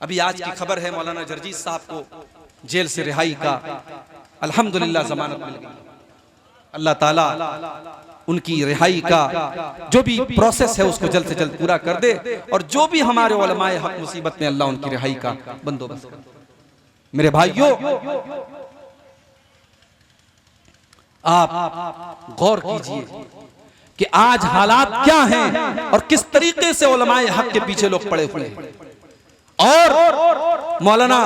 अभी आज की खबर है मौलाना जर्जीस साहब को जेल से रिहाई का, अल्हम्दुलिल्लाह जमानत मिल गई। अल्लाह ताला उनकी रिहाई का जो भी प्रोसेस है उसको जल्द से जल्द पूरा कर दे, और जो भी हमारे उलमाए हक मुसीबत में अल्लाह उनकी रिहाई का बंदोबस्त कर दे। मेरे भाइयों, आप गौर कीजिए कि आज हालात क्या हैं और किस तरीके से उलमाए हक के पीछे लोग पड़े हुए हैं। और मौलाना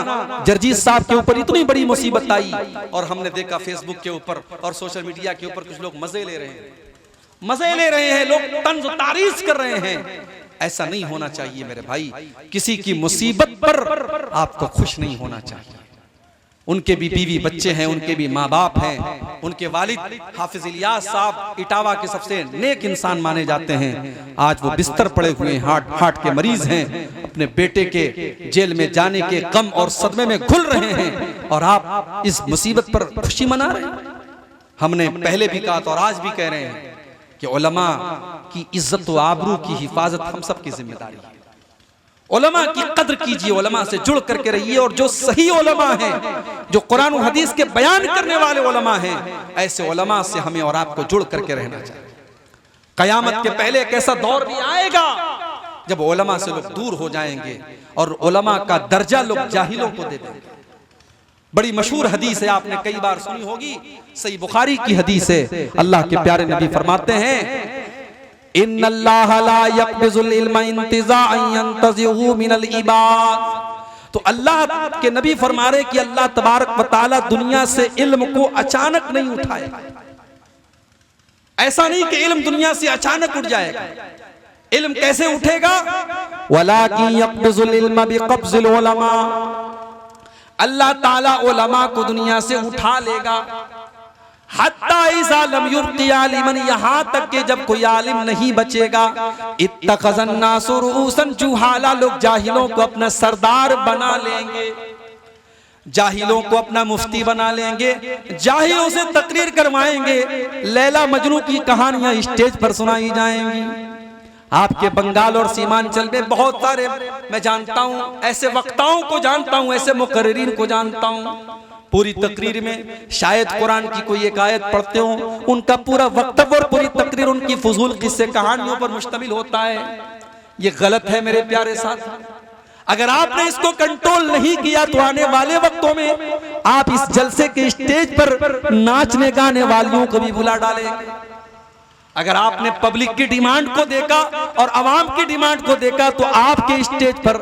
जर्जीस साहब के ऊपर इतनी बड़ी मुसीबत आई और हमने देखा फेसबुक के ऊपर और सोशल मीडिया के ऊपर कुछ लोग मजे ले रहे हैं, लोग तंज तारीफ कर रहे हैं। ऐसा नहीं होना चाहिए मेरे भाई। किसी की मुसीबत पर आपको खुश नहीं होना चाहिए। उनके भी बीवी बच्चे हैं, उनके भी माँ बाप हैं। उनके वालिद हाफिज इलियास साहब इटावा के सबसे नेक इंसान माने जाते हैं। आज वो बिस्तर पड़े हुए हार्ट के मरीज हैं, अपने बेटे के जेल में जाने के गम और सदमे में घुल रहे हैं, और आप इस मुसीबत पर खुशी मना रहे हैं। हमने पहले भी कहा तो और आज भी कह रहे हैं कि उलमा की इज्जत व आबरू की हिफाजत हम सब की जिम्मेदारी है। उलमा की कद्र कीजिए, उलमा से जुड़ करके रहिए, और जो सही उलमा हैं, जो कुरान और हदीस के बयान करने वाले उलमा हैं, ऐसे उलमा से हमें और आपको जुड़ करके रहना चाहिए। कयामत के पहले एक ऐसा दौर भी आएगा जब उलमा से लोग दूर हो जाएंगे और उलमा का दर्जा लोग जाहिलों को दे देंगे। बड़ी मशहूर हदीस है, आपने कई बार सुनी होगी, सही बुखारी की हदीस है। अल्लाह के प्यारे नबी फरमाते हैं, इन्नल्लाह ला यक़बिज़ुल इल्मा इंतिज़ाअन यंतज़िहु मिनल इबाद। तो अल्लाह के नबी फरमा रहे कि अल्लाह तबारक व तआला दुनिया से इल्म को अचानक नहीं उठाएगा। ऐसा नहीं कि इल्म दुनिया से अचानक उठ जाएगा। इल्म कैसे उठेगा? वलाकिन यक़बिज़ुल इल्मा बिक़ब्ज़िल उलमा। अल्लाह ताला उलमा को दुनिया से उठा लेगा। हत्ता इज़ा लम युब्क़ि आलिमन, यहाँ तक कि जब कोई आलिम नहीं बचेगा। इत्तख़ज़न नासु रुऊसन जुहाला, लोग जाहिलों को अपना सरदार बना लेंगे, जाहिलों को अपना मुफ्ती बना लेंगे, जाहिलों से तकरीर करवाएंगे, लैला मजनू की कहानियां स्टेज पर सुनाई जाएंगी। आपके बंगाल और सीमांचल में बहुत सारे मैं जानता हूं, ऐसे वक्ताओं को जानता हूं, ऐसे मुकर्रिरीन को जानता हूं, पूरी तकरीर में शायद कुरान की कोई एक आयत पढ़ते हो, उनका पूरा वक्तव्य और पूरी तकरीर उनकी फजूल किस्से कहानियों पर मुश्तमिल होता है। ये गलत है मेरे प्यारे साथ। अगर आपने इसको कंट्रोल नहीं किया तो आने वाले वक्तों में आप इस जलसे के स्टेज पर नाचने गाने वालियों को भी बुला डालेंगे। अगर आपने पब्लिक की डिमांड को देखा और आवाम की डिमांड को देखा तो आपके स्टेज पर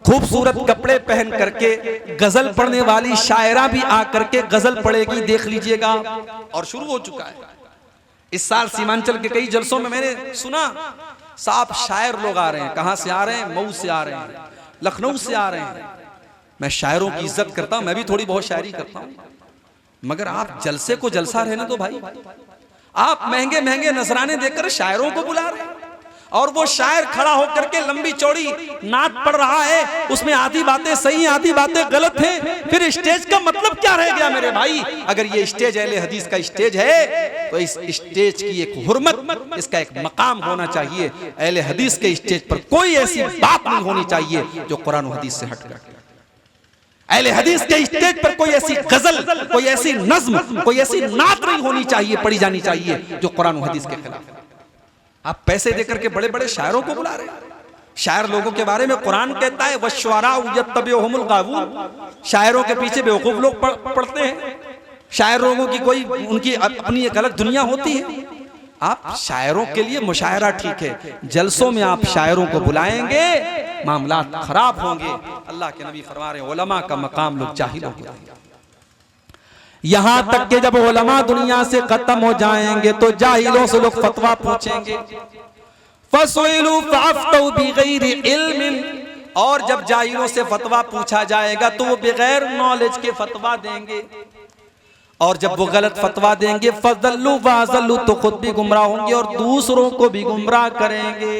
खूबसूरत कपड़े पहन करके गजल पढ़ने वाली शायरा भी आकर के गजल पढ़ेगी, देख लीजिएगा। और शुरू हो चुका है। इस साल सीमांचल के कई जलसों में मैंने सुना साफ शायर लोग आ रहे हैं। कहां से आ रहे हैं? मऊ से आ रहे हैं, लखनऊ से आ रहे हैं। मैं शायरों की इज्जत करता हूं, मैं भी थोड़ी बहुत शायरी करता हूं, मगर आप जलसे को जलसा रहने दो भाई। आप महंगे महंगे नजराने देकर शायरों को बुला रहे हैं, और वो शायर खड़ा होकर के लंबी चौड़ी नात पढ़ रहा है, उसमें आधी बातें सही आधी बातें गलत हैं। फिर स्टेज का मतलब क्या रह गया मेरे भाई? अगर ये स्टेज अहले हदीस का स्टेज है तो इस स्टेज की एक हुर्मत, इसका एक मकाम होना चाहिए। अहले हदीस के स्टेज पर कोई ऐसी बात नहीं होनी चाहिए जो कुरान और हदीस से हटकर। अहले हदीस के स्टेज पर कोई ऐसी गजल, कोई ऐसी नज्म, कोई ऐसी नात नहीं होनी चाहिए, पढ़ी जानी चाहिए जो कुरान और हदीस के खिलाफ। आप पैसे देकर के बड़े बड़े शायरों को बुला रहे हैं। शायर लोगों के बारे में कुरान कहता है वश्शुअराउ यत्तबिउहुमुल गावून, शायरों के पीछे बेवकूफ लोग पढ़ते हैं। शायर लोगों की कोई उनकी अपनी एक अलग दुनिया होती है। आप शायरों के लिए मुशायरा ठीक है, जलसों में आप शायरों को बुलाएंगे मामलात खराब होंगे। अल्लाह के नबी फरमा रहे हैं उलमा का मकाम लोग जाहिलों को देंगे। यहां तक कि जब उलमा दुनिया से खत्म हो जाएंगे तो जाहिलों से लोग फतवा पूछेंगे। फसुइलू फअफ्तऊ बिगैर इल्मिन, और जब जाहिलों से फतवा पूछा जाएगा तो वो बगैर नॉलेज के फतवा देंगे, और जब वो गलत फतवा देंगे फज़ल्लू वाज़ल्लू, तो खुद भी गुमराह होंगे और दूसरों को भी गुमराह करेंगे।